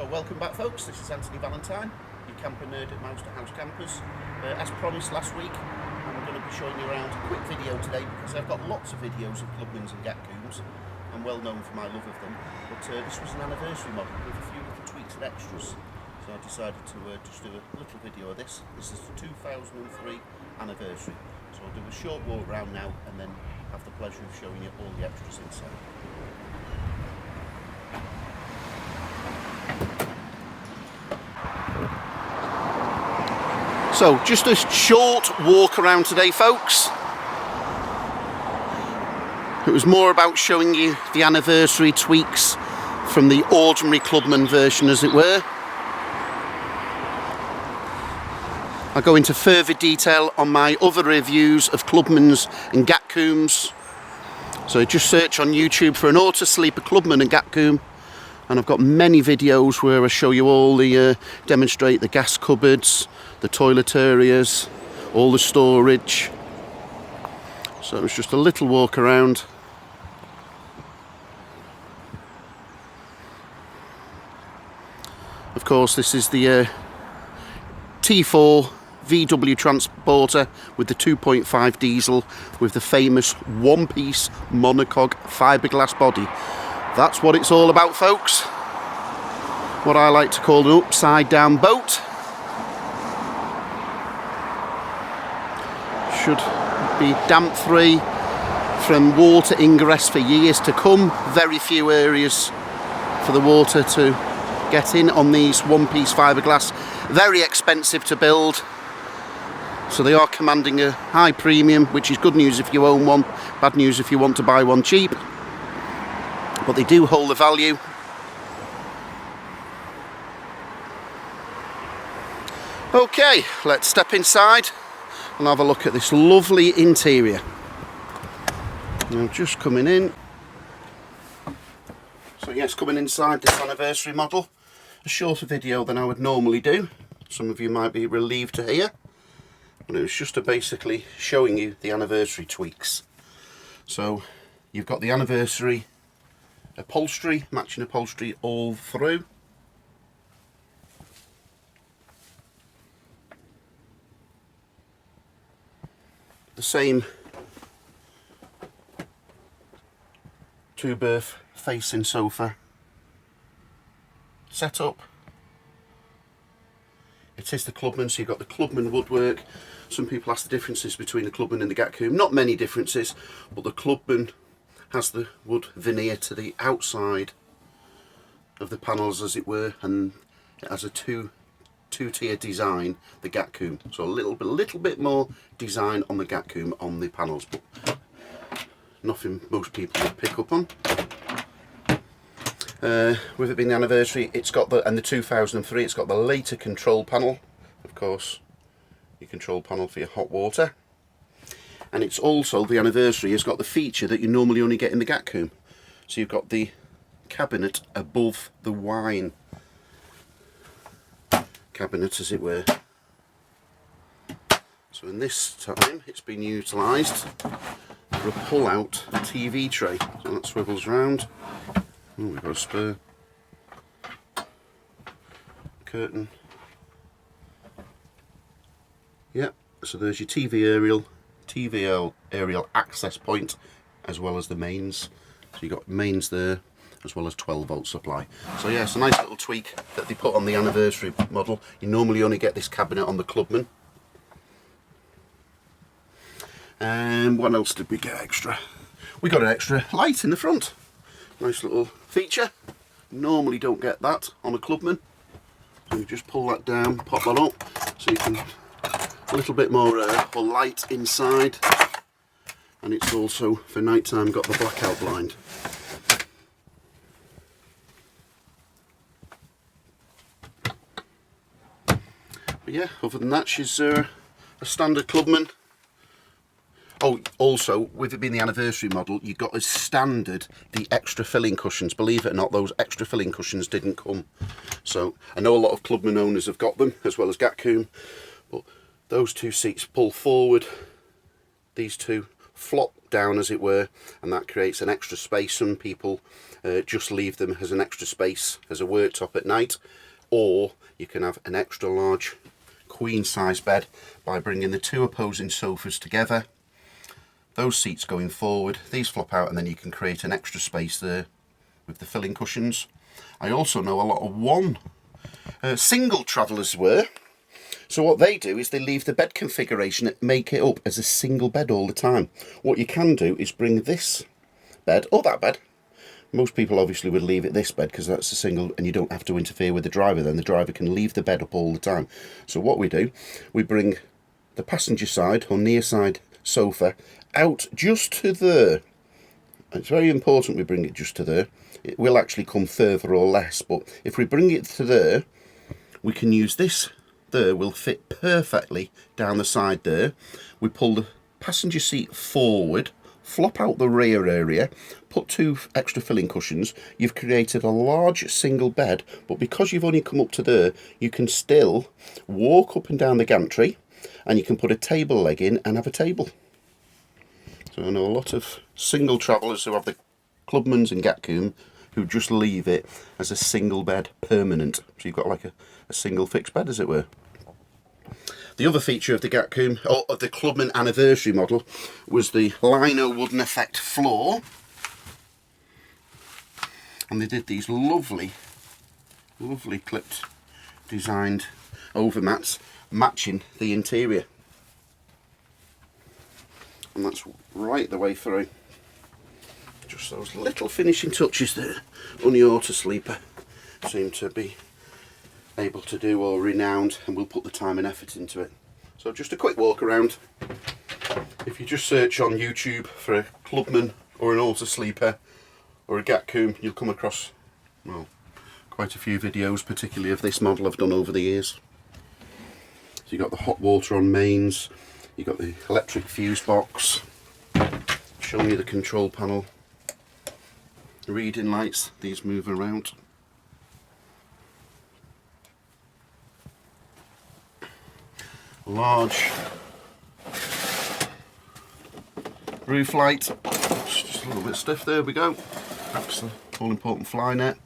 So welcome back folks, this is Anthony Valentine, your camper nerd at Mouse to House Campers. As promised last week, I'm going to be showing you around a quick video today because I've got lots of videos of Clubmans and Gatcooms. I'm well known for my love of them, but this was an anniversary model with a few little tweaks and extras. So I decided to just do a little video of this. This is the 2003 anniversary. So I'll do a short walk around now and then have the pleasure of showing you all the extras inside. So just a short walk around today folks. It was more about showing you the anniversary tweaks from the ordinary Clubman version, as it were. I'll go into further detail on my other reviews of Clubmans and Gatcooms. So just search on YouTube for an Autosleeper Clubman and Gatcoom, and I've got many videos where I show you all the demonstrate the gas cupboards, the toilet areas, all the storage. So it was just a little walk around. Of course, this is the T4 VW transporter with the 2.5 diesel with the famous one-piece monocoque fiberglass body. That's what it's all about folks. What I like to call an upside down boat. Should be damp free from water ingress for years to come. Very few areas for the water to get in on these one-piece fiberglass. Very expensive to build, so they are commanding a high premium, which is good news if you own one, bad news if you want to buy one cheap, but they do hold the value. Okay, let's step inside and have a look at this lovely interior. Now just coming in. So yes, coming inside this anniversary model. A shorter video than I would normally do. Some of you might be relieved to hear. But it was just basically showing you the anniversary tweaks. So you've got the anniversary upholstery, matching upholstery all through. The same two-berth facing sofa setup. It is the Clubman, so you've got the Clubman woodwork. Some people ask the differences between the Clubman and the Gatcoom. Not many differences, but the Clubman has the wood veneer to the outside of the panels, as it were, and it has a two-tier design, the Gatcoom. So a little bit more design on the Gatcoom on the panels, but nothing most people would pick up on. With it being the anniversary, it's got the 2003, it's got the later control panel, of course, your control panel for your hot water. And it's also, the anniversary has got the feature that you normally only get in the Gatcoom. So you've got the cabinet above the wine cabinet, as it were. So in this time it's been utilised for a pull-out TV tray. So that swivels round. Oh, we've got a spare curtain. Yep, so there's your TV aerial access point, as well as the mains. So you've got mains there, as well as 12-volt supply. So yeah, it's a nice little tweak that they put on the anniversary model. You normally only get this cabinet on the Clubman. And what else did we get extra? We got an extra light in the front. Nice little feature. Normally don't get that on a Clubman. So you just pull that down, pop that up, so you can a little bit more light inside. And it's also for night time got the blackout blind. But yeah, other than that, she's a standard Clubman. Oh, also, with it being the anniversary model, you got as standard the extra filling cushions. Believe it or not, those extra filling cushions didn't come. So I know a lot of Clubman owners have got them, as well as Gatcoom, but those two seats pull forward, these two flop down, as it were, and that creates an extra space. Some people just leave them as an extra space as a worktop at night, or you can have an extra large queen size bed by bringing the two opposing sofas together, those seats going forward, these flop out, and then you can create an extra space there with the filling cushions. I also know a lot of one single travellers were. So what they do is they leave the bed configuration and make it up as a single bed all the time. What you can do is bring this bed, or that bed. Most people obviously would leave it this bed because that's a single, and you don't have to interfere with the driver then. The driver can leave the bed up all the time. So what we do, we bring the passenger side or near side sofa out just to there. It's very important we bring it just to there. It will actually come further or less, but if we bring it to there, we can use this there, will fit perfectly down the side there. We pull the passenger seat forward, flop out the rear area, put two extra filling cushions. You've created a large single bed, but because you've only come up to there, you can still walk up and down the gantry, and you can put a table leg in and have a table. So I know a lot of single travellers who have the Clubmans and Gatcombe who just leave it as a single bed permanent. So you've got like a single fixed bed, as it were. The other feature of the Gatcombe, or of the Clubman anniversary model, was the lino wooden effect floor. And they did these lovely clipped, designed overmats matching the interior. And that's right the way through. Just those little finishing touches there on the Autosleeper seem to be able to do, or renowned, and we'll put the time and effort into it. So just a quick walk around. If you just search on YouTube for a Clubman or an Autosleeper or a Gatcombe, you'll come across, well, quite a few videos, particularly of this model I've done over the years. So you've got the hot water on mains, you've got the electric fuse box, showing you the control panel, reading lights, these move around. Large roof light, just a little bit stiff, there we go. That's the all important fly net.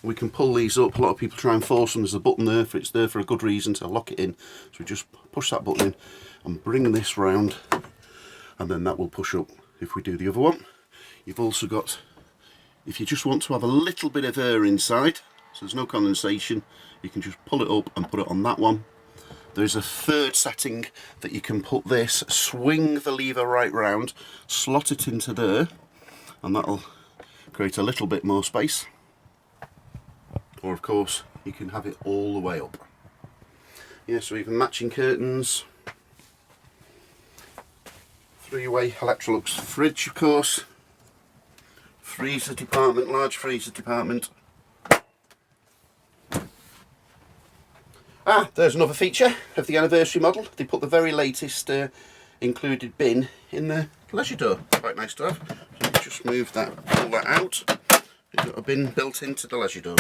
We can pull these up. A lot of people try and force them. There's a button there, it's there for a good reason, to lock it in. So we just push that button in and bring this round, and then that will push up if we do the other one. You've also got, if you just want to have a little bit of air inside, so there's no condensation, you can just pull it up and put it on that one. There's a third setting that you can put this, swing the lever right round, slot it into there, and that'll create a little bit more space. Or of course, you can have it all the way up. Yeah, so even matching curtains, three-way Electrolux fridge, of course, freezer department, large freezer department. There's another feature of the anniversary model. They put the very latest included bin in the leisure door. Quite nice to have. So you just move that, pull that out. You've got a bin built into the leisure door.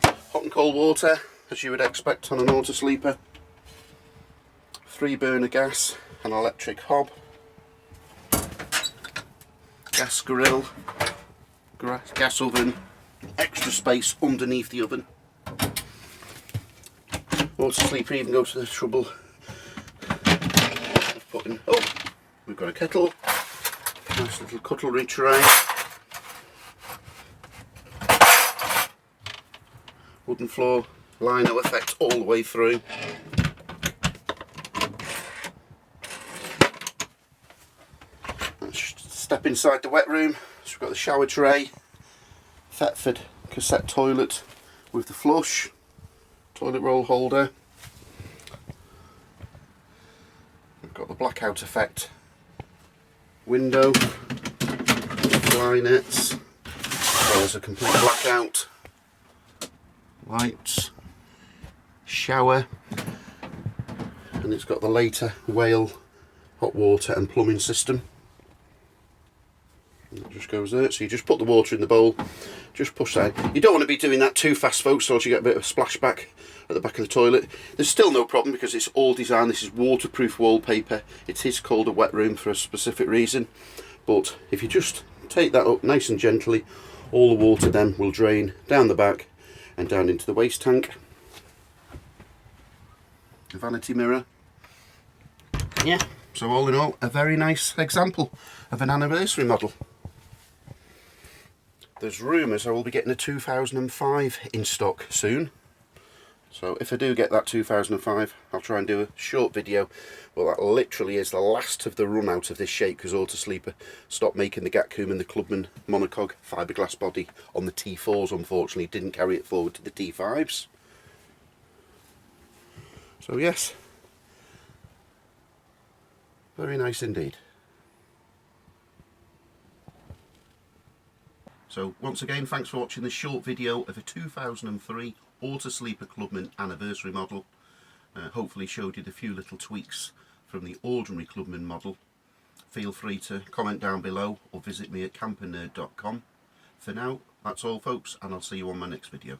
Hot and cold water, as you would expect on an Autosleeper. 3-burner gas, an electric hob, gas grill, gas oven, extra space underneath the oven. Autosleeper even go to the trouble of putting, oh, we've got a kettle, nice little cutlery tray, wooden floor, lino effect all the way through. Let's step inside the wet room. So we've got the shower tray, Thetford cassette toilet with the flush, toilet roll holder. We've got the blackout effect window, fly nets, as well as a complete blackout, lights, shower, and it's got the later Whale hot water and plumbing system. And it just goes there. So you just put the water in the bowl, just push that in. You don't want to be doing that too fast, folks, or else you get a bit of a splashback at the back of the toilet. There's still no problem because it's all designed. This is waterproof wallpaper. It is called a wet room for a specific reason. But if you just take that up nice and gently, all the water then will drain down the back and down into the waste tank. A vanity mirror. Yeah, so all in all, a very nice example of an anniversary model. There's rumours I will be getting a 2005 in stock soon. So if I do get that 2005, I'll try and do a short video. Well, that literally is the last of the run out of this shape because Autosleeper stopped making the Gatcombe and the Clubman monocog fiberglass body on the T4s, unfortunately. Didn't carry it forward to the T5s. So yes, very nice indeed. So once again, thanks for watching this short video of a 2003 Autosleeper Clubman anniversary model. Hopefully showed you the few little tweaks from the ordinary Clubman model. Feel free to comment down below or visit me at campernerd.com. For now, that's all folks, and I'll see you on my next video.